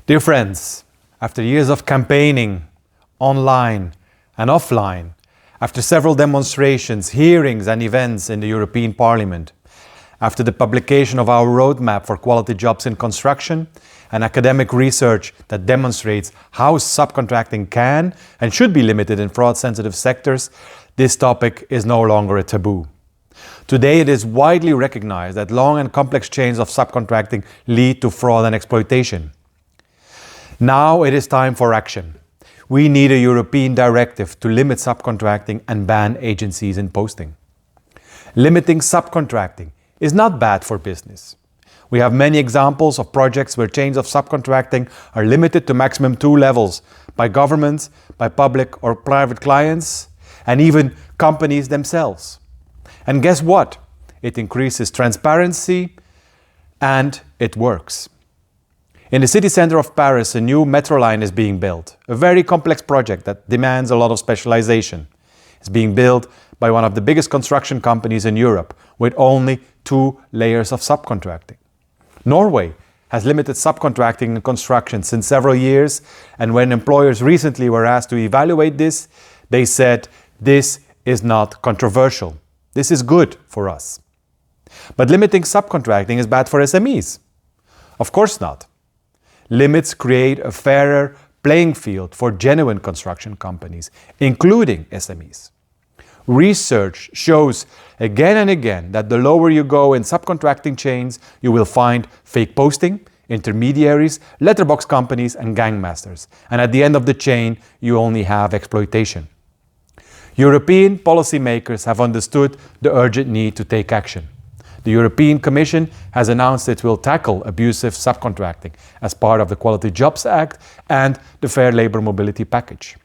Dear friends, after years of campaigning, online and offline, after several demonstrations, hearings and events in the European Parliament, after the publication of our roadmap for quality jobs in construction and academic research that demonstrates how subcontracting can and should be limited in fraud-sensitive sectors, this topic is no longer a taboo. Today it is widely recognized that long and complex chains of subcontracting lead to fraud and exploitation. Now it is time for action. We need a European directive to limit subcontracting and ban agencies in posting. Limiting subcontracting is not bad for business. We have many examples of projects where chains of subcontracting are limited to maximum 2 levels by governments, by public or private clients, and even companies themselves. And guess what? It increases transparency and it works. In the city center of Paris, a new metro line is being built, a very complex project that demands a lot of specialization. It's being built by one of the biggest construction companies in Europe, with only 2 layers of subcontracting. Norway has limited subcontracting in construction since several years, and when employers recently were asked to evaluate this, they said, "This is not controversial. This is good for us." But limiting subcontracting is bad for SMEs? Of course not. Limits create a fairer playing field for genuine construction companies, including SMEs. Research shows again and again that the lower you go in subcontracting chains, you will find fake posting, intermediaries, letterbox companies and gangmasters. And at the end of the chain, you only have exploitation. European policymakers have understood the urgent need to take action. The European Commission has announced it will tackle abusive subcontracting as part of the Quality Jobs Act and the Fair Labour Mobility Package.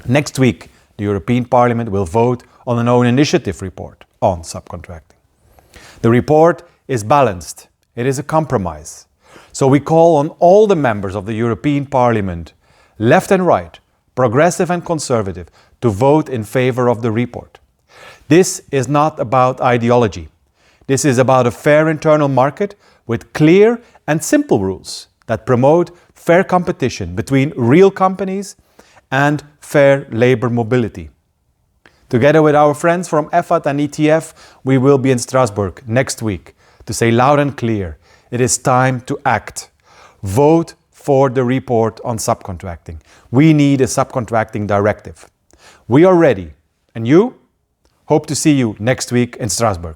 Next week, the European Parliament will vote on an own initiative report on subcontracting. The report is balanced. It is a compromise. So we call on all the members of the European Parliament, left and right, progressive and conservative, to vote in favour of the report. This is not about ideology. This is about a fair internal market with clear and simple rules that promote fair competition between real companies and fair labour mobility. Together with our friends from EFAT and ETF, we will be in Strasbourg next week to say loud and clear, it is time to act. Vote for the report on subcontracting. We need a subcontracting directive. We are ready. And you? Hope to see you next week in Strasbourg.